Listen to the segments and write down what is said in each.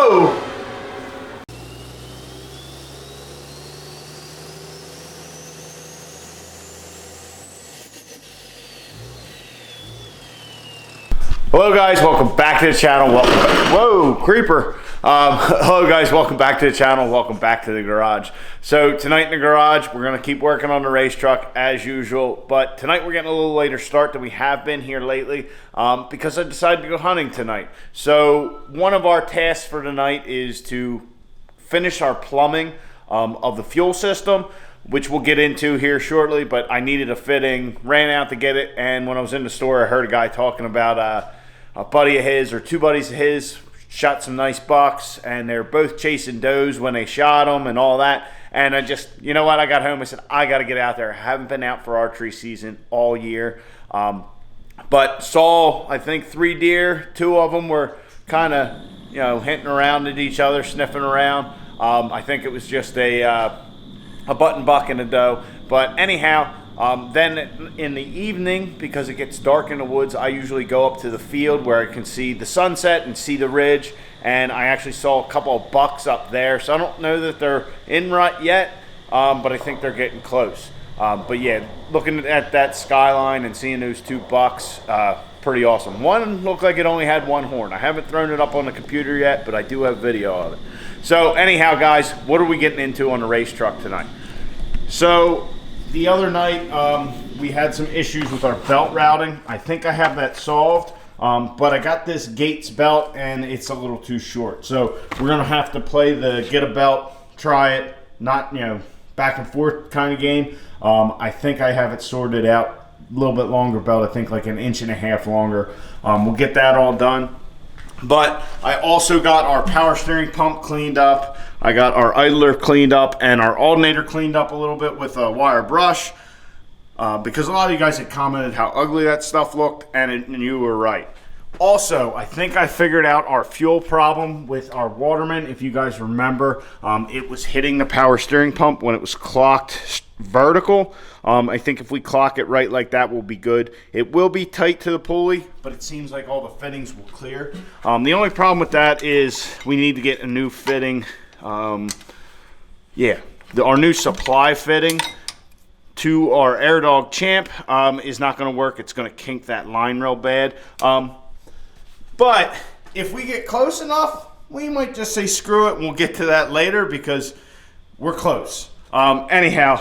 Whoa! Hello guys, welcome back to the channel. Whoa, creeper. Hello guys, welcome back to the channel. Welcome back to the garage. So tonight in the garage, we're gonna keep working on the race truck as usual, but tonight we're getting a little later start than we have been here lately because I decided to go hunting tonight. So one of our tasks for tonight is to finish our plumbing of the fuel system, which we'll get into here shortly, but I needed a fitting, ran out to get it, and when I was in the store, I heard a guy talking about a buddy of his, or two buddies of his, shot some nice bucks, and they're both chasing does when they shot them and all that. And I just, you know what, I got home, I said, I got to get out there. I haven't been out for archery season all year, but saw, I think, 3 deer. 2 of them were kind of, you know, hinting around at each other, sniffing around. I think it was just a button buck and a doe. But anyhow, then in the evening, because it gets dark in the woods, I usually go up to the field where I can see the sunset and see the ridge. And I actually saw a couple of bucks up there. So I don't know that they're in rut yet, but I think they're getting close. But yeah, looking at that skyline and seeing those 2 bucks, pretty awesome. One looked like it only had 1 horn. I haven't thrown it up on the computer yet, but I do have video of it. So anyhow, guys, what are we getting into on the race truck tonight? So the other night, we had some issues with our belt routing. I think I have that solved, but I got this Gates belt and it's a little too short. So we're gonna have to play the get a belt, try it, not, you know, back and forth kind of game. I think I have it sorted out, a little bit longer belt, I think like 1.5 inches longer. We'll get that all done. But I also got our power steering pump cleaned up. I got our idler cleaned up and our alternator cleaned up a little bit with a wire brush because a lot of you guys had commented how ugly that stuff looked, and you were right. Also, I think I figured out our fuel problem with our Waterman. If you guys remember, it was hitting the power steering pump when it was clocked vertical. I think if we clock it right like that, we'll be good. It will be tight to the pulley, but it seems like all the fittings will clear. The only problem with that is we need to get a new fitting. Our new supply fitting to our AirDog Champ is not going to work. It's going to kink that line real bad. But if we get close enough, we might just say screw it, and we'll get to that later because we're close. Anyhow,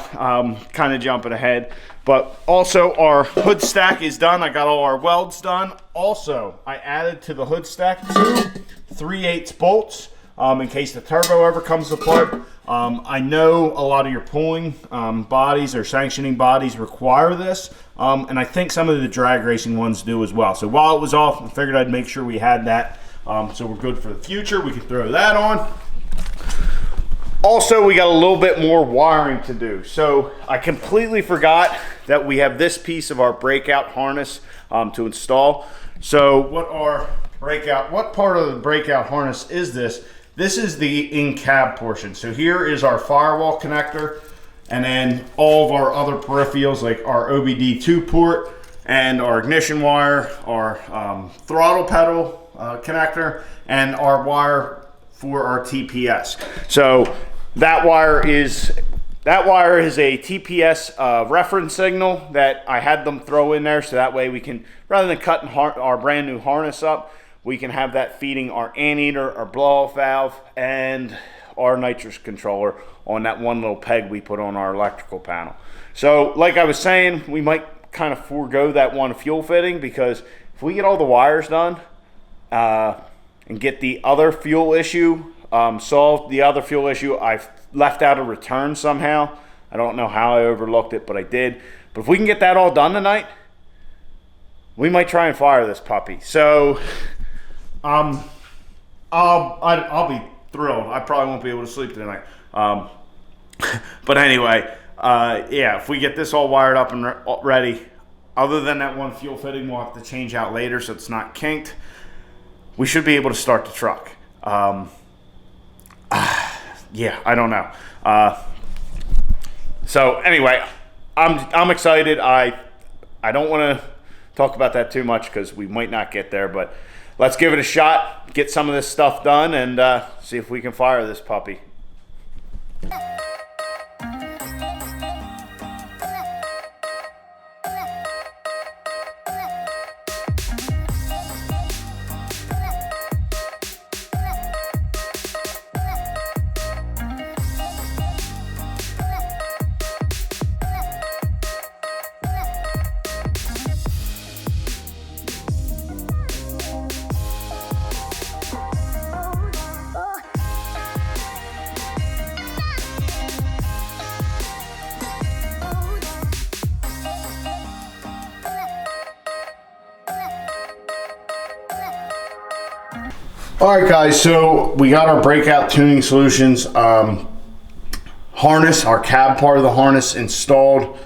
kind of jumping ahead. But also our hood stack is done. I got all our welds done. Also, I added to the hood stack 2 3/8 bolts in case the turbo ever comes apart. I know a lot of your pulling bodies or sanctioning bodies require this, and I think some of the drag racing ones do as well. So while it was off, I figured I'd make sure we had that, so we're good for the future. We can throw that on. Also, we got a little bit more wiring to do. So I completely forgot that we have this piece of our breakout harness to install. So what part of the breakout harness is this? This is the in-cab portion. So here is our firewall connector, and then all of our other peripherals like our OBD2 port and our ignition wire, our throttle pedal connector, and our wire for our TPS. So that wire is a TPS reference signal that I had them throw in there, so that way we can, rather than cutting our brand new harness up, we can have that feeding our anteater, our blow-off valve, and our nitrous controller on that one little peg we put on our electrical panel. So like I was saying, we might kind of forego that one fuel fitting, because if we get all the wires done and get the other fuel issue solved, the other fuel issue I've left out a return somehow. I don't know how I overlooked it, but I did. But if we can get that all done tonight, we might try and fire this puppy. So I'll be thrilled. I probably won't be able to sleep tonight. But anyway, yeah, if we get this all wired up and ready, other than that one fuel fitting we'll have to change out later so it's not kinked, we should be able to start the truck. Yeah, I don't know. So anyway, I'm excited. I don't want to talk about that too much because we might not get there, but let's give it a shot, get some of this stuff done, and see if we can fire this puppy. All right, guys, so we got our Breakout Tuning Solutions harness, our cab part of the harness installed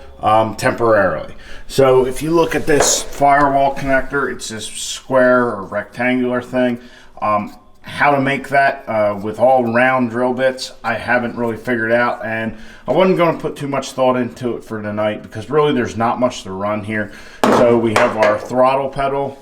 temporarily. So if you look at this firewall connector, it's this square or rectangular thing. How to make that with all round drill bits, I haven't really figured out, and I wasn't going to put too much thought into it for tonight because really there's not much to run here. So we have our throttle pedal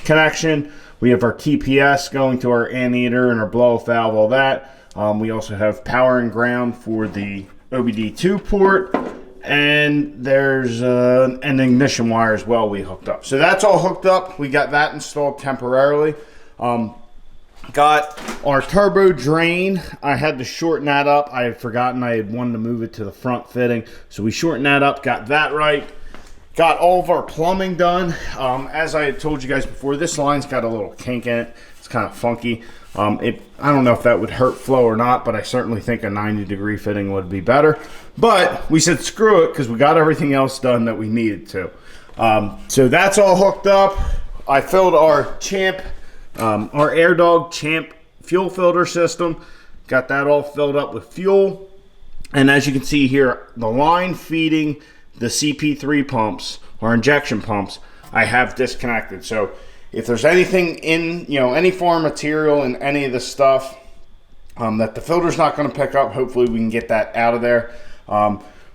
connection. We have our TPS going to our anteater and our blow-off valve, all that. We also have power and ground for the OBD2 port, and there's an ignition wire as well we hooked up. So that's all hooked up. We got that installed temporarily. Got our turbo drain. I had to shorten that up. I had forgotten I had wanted to move it to the front fitting. So we shortened that up, got that right. Got all of our plumbing done. As I had told you guys before, this line's got a little kink in it. It's kind of funky. I don't know if that would hurt flow or not, but I certainly think a 90-degree fitting would be better. But we said screw it because we got everything else done that we needed to. So that's all hooked up. I filled our Champ, our Air Dog Champ fuel filter system. Got that all filled up with fuel. And as you can see here, the line feeding the CP3 pumps or injection pumps, I have disconnected. So if there's anything in, any foreign material in any of the stuff that the filter's not going to pick up, hopefully we can get that out of there.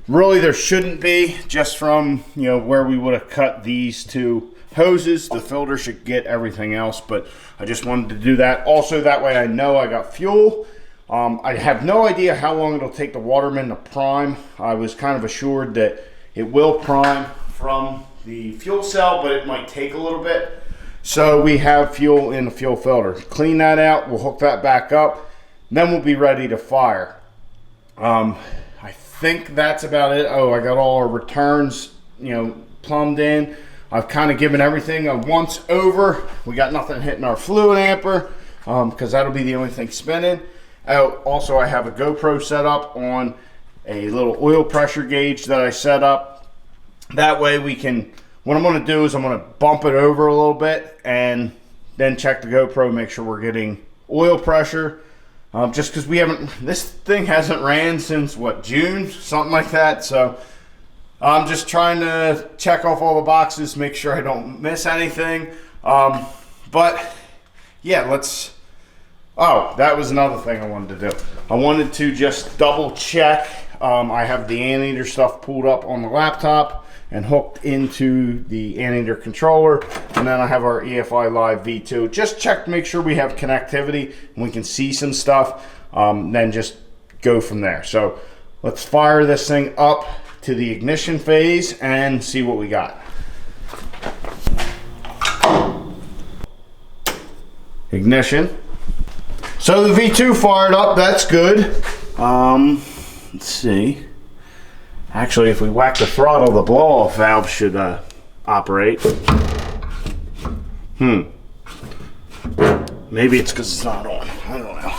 Really, there shouldn't be, just from where we would have cut these two hoses. The filter should get everything else, but I just wanted to do that. Also, that way I know I got fuel. I have no idea how long it'll take the Waterman to prime. I was kind of assured that it will prime from the fuel cell, but it might take a little bit. So we have fuel in the fuel filter. Clean that out, we'll hook that back up, then we'll be ready to fire. I think that's about it. Oh, I got all our returns, plumbed in. I've kind of given everything a once over. We got nothing hitting our fluid amper because that'll be the only thing spinning. Also, I have a GoPro set up on a little oil pressure gauge that I set up. That way we can, what I'm going to do is I'm going to bump it over a little bit and then check the GoPro, make sure we're getting oil pressure. Just because this thing hasn't ran since June, something like that. So I'm just trying to check off all the boxes, make sure I don't miss anything. But yeah, oh, that was another thing I wanted to do. I wanted to just double check. I have the anteater stuff pulled up on the laptop and hooked into the anteater controller, and then I have our EFI Live V2. Just check to make sure we have connectivity and we can see some stuff, then just go from there. So let's fire this thing up to the ignition phase and see what we got. Ignition. So the V2 fired up, that's good. Let's see. Actually, if we whack the throttle, the blow-off valve should operate. Maybe it's because it's not on. I don't know.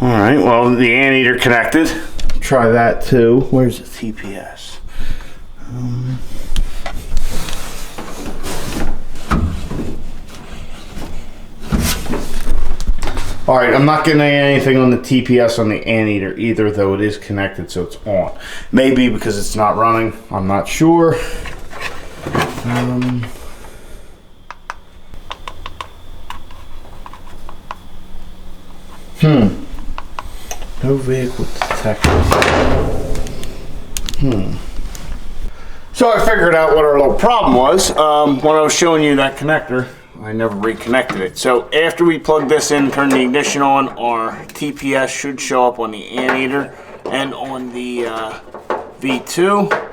All right, well, the anteater connected. Try that too. Where's the TPS? All right, I'm not getting anything on the TPS on the anteater either, though it is connected, so it's on. Maybe because it's not running, I'm not sure. No vehicle detected. So I figured out what our little problem was. When I was showing you that connector, I never reconnected it. So after we plug this in, turn the ignition on, our TPS should show up on the anteater and on the V2.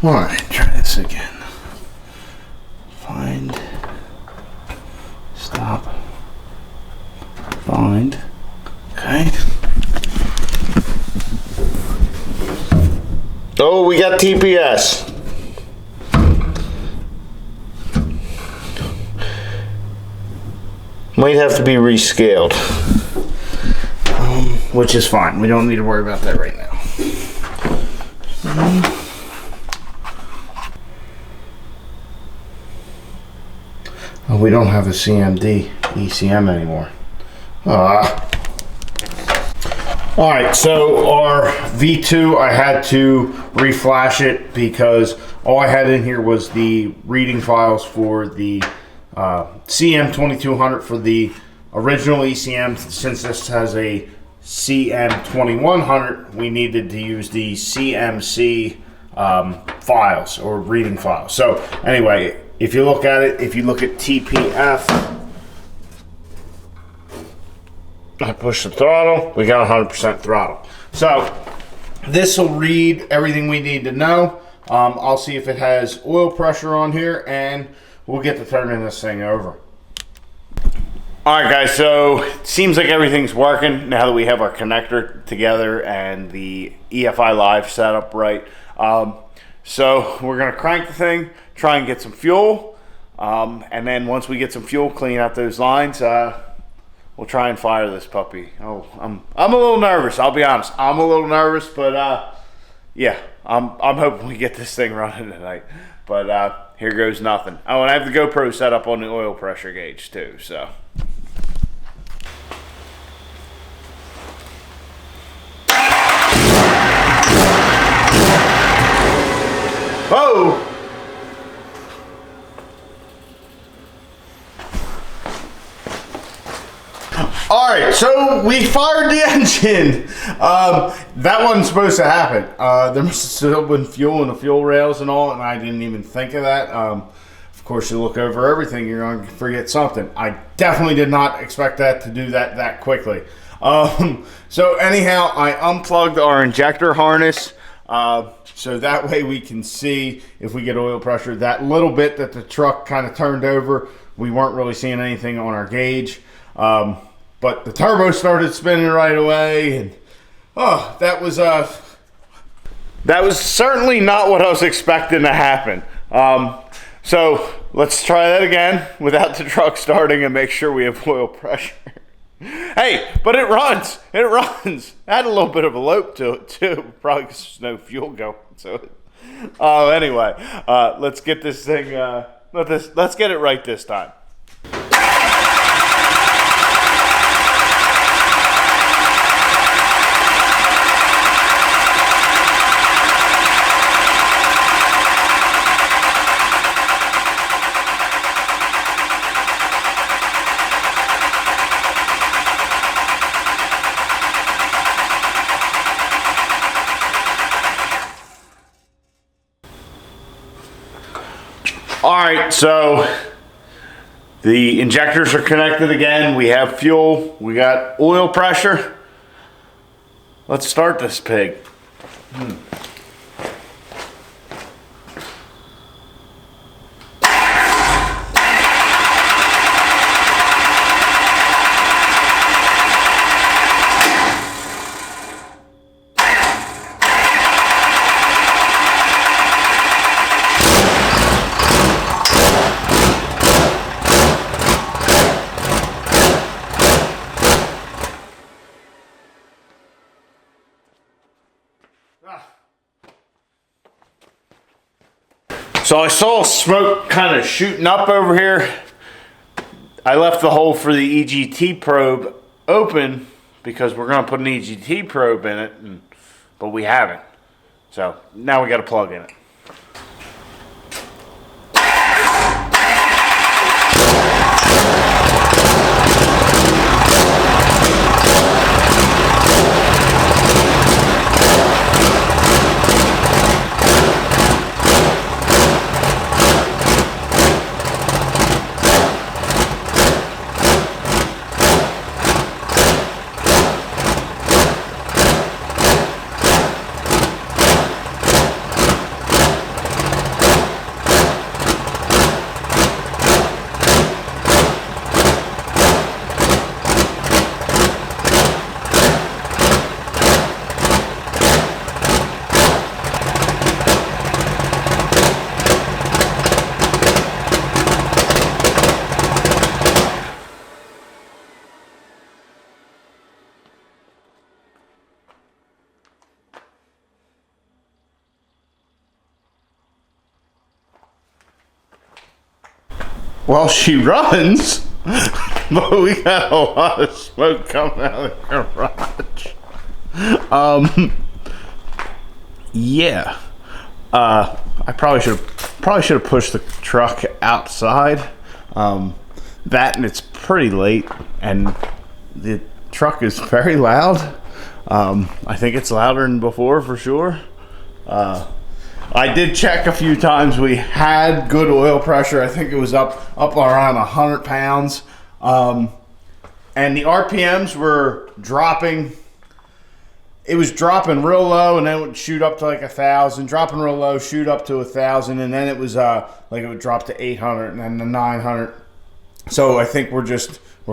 All right, try this again. Find, stop, find, okay. Oh, we got TPS. Might have to be rescaled, which is fine. We don't need to worry about that right now. Oh, we don't have a CMD ECM anymore. Alright, so our V2, I had to reflash it because all I had in here was the reading files for the CM2200 for the original ECM. Since this has a CM2100, we needed to use the CMC files or reading files. So anyway, if you look at it, if you look at TPF, I push the throttle, we got 100% throttle. So this will read everything we need to know. I'll see if it has oil pressure on here, and we'll get to turning this thing over. All right, guys, so it seems like everything's working now that we have our connector together and the EFI Live set up right. So we're gonna crank the thing, try and get some fuel, and then once we get some fuel, clean out those lines, we'll try and fire this puppy. Oh, I'm a little nervous. I'll be honest. I'm a little nervous, but yeah, I'm hoping we get this thing running tonight. But here goes nothing. Oh, and I have the GoPro set up on the oil pressure gauge too. So. Whoa! All right, so we fired the engine. That wasn't supposed to happen. There must have still been fuel in the fuel rails and all, and I didn't even think of that. Of course, you look over everything, you're going to forget something. I definitely did not expect that to do that quickly. So anyhow, I unplugged our injector harness, so that way we can see if we get oil pressure. That little bit that the truck kind of turned over, we weren't really seeing anything on our gauge. But the turbo started spinning right away, and oh, that was certainly not what I was expecting to happen. So let's try that again without the truck starting and make sure we have oil pressure. Hey, but it runs. It runs. It had a little bit of a lope to it too, probably because there's no fuel going. So, anyway, let's get this thing. Let's get it right this time. All right, so the injectors are connected again. We have fuel. We got oil pressure. Let's start this pig. So I saw smoke kind of shooting up over here. I left the hole for the EGT probe open because we're going to put an EGT probe in it, but we haven't. So now we got to plug in it. Well, she runs, but we got a lot of smoke coming out of the garage. Yeah. I probably should have pushed the truck outside. That, and it's pretty late, and the truck is very loud. I think it's louder than before for sure. I did check a few times. We had good oil pressure. I think it was up around 100 pounds. And the RPMs were dropping. It was dropping real low, and then it would shoot up to like 1,000. Dropping real low, shoot up to 1,000, and then it was like it would drop to 800 and then to 900. So I think we're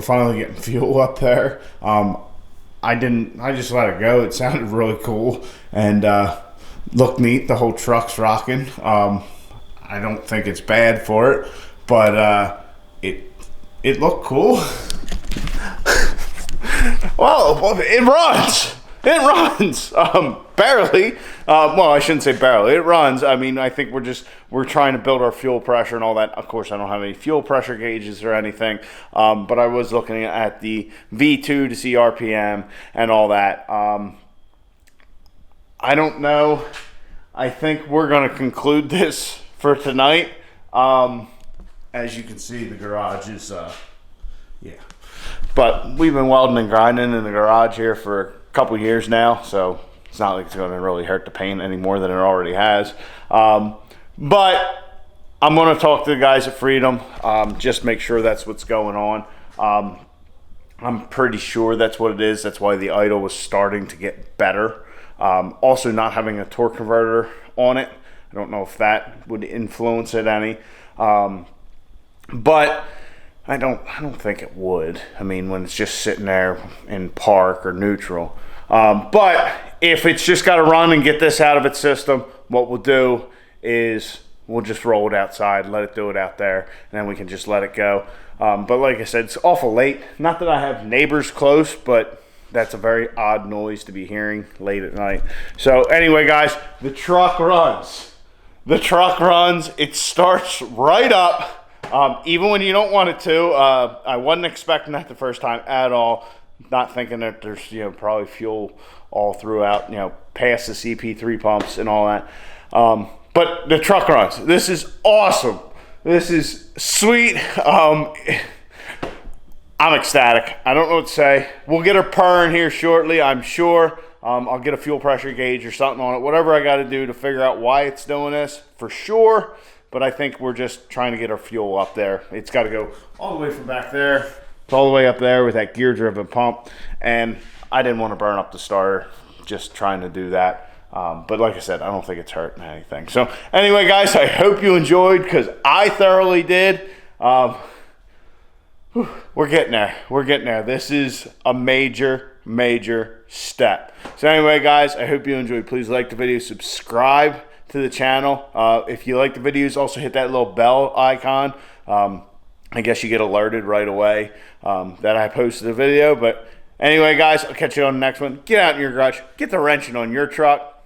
finally getting fuel up there. I just let it go. It sounded really cool and looked neat. The whole truck's rocking. I don't think it's bad for it, but it looked cool. Well, it runs. It runs. Barely. Well, I shouldn't say barely. It runs. I mean, I think we're trying to build our fuel pressure and all that. Of course, I don't have any fuel pressure gauges or anything, but I was looking at the V2 to see RPM and all that. I don't know. I think we're going to conclude this for tonight. As you can see, the garage is, yeah. But we've been welding and grinding in the garage here for a couple years now, so it's not like it's going to really hurt the paint any more than it already has. But I'm going to talk to the guys at Freedom, just make sure that's what's going on. I'm pretty sure that's what it is. That's why the idle was starting to get better. Also, not having a torque converter on it, I don't know if that would influence it any. But I don't think it would. I mean, when it's just sitting there in park or neutral. But if it's just got to run and get this out of its system, what we'll do is we'll just roll it outside, let it do it out there, and then we can just let it go. But like I said, it's awful late. Not that I have neighbors close, but that's a very odd noise to be hearing late at night. So anyway, guys, the truck runs. The truck runs. It starts right up. Even when you don't want it to. I wasn't expecting that the first time at all. Not thinking that there's probably fuel all throughout, past the CP3 pumps and all that. But the truck runs. This is awesome. This is sweet. I'm ecstatic. I don't know what to say. We'll get her purring here shortly, I'm sure. I'll get a fuel pressure gauge or something on it. Whatever I got to do to figure out why it's doing this for sure. But I think we're just trying to get our fuel up there. It's got to go all the way from back there to all the way up there with that gear-driven pump. And I didn't want to burn up the starter just trying to do that. But like I said, I don't think it's hurting anything. So anyway, guys, I hope you enjoyed because I thoroughly did. We're getting there. We're getting there. This is a major, major step. So anyway, guys, I hope you enjoyed. Please like the video, subscribe to the channel. If you like the videos, also hit that little bell icon. I guess you get alerted right away that I posted a video. But anyway, guys, I'll catch you on the next one. Get out in your garage, get the wrenching on your truck,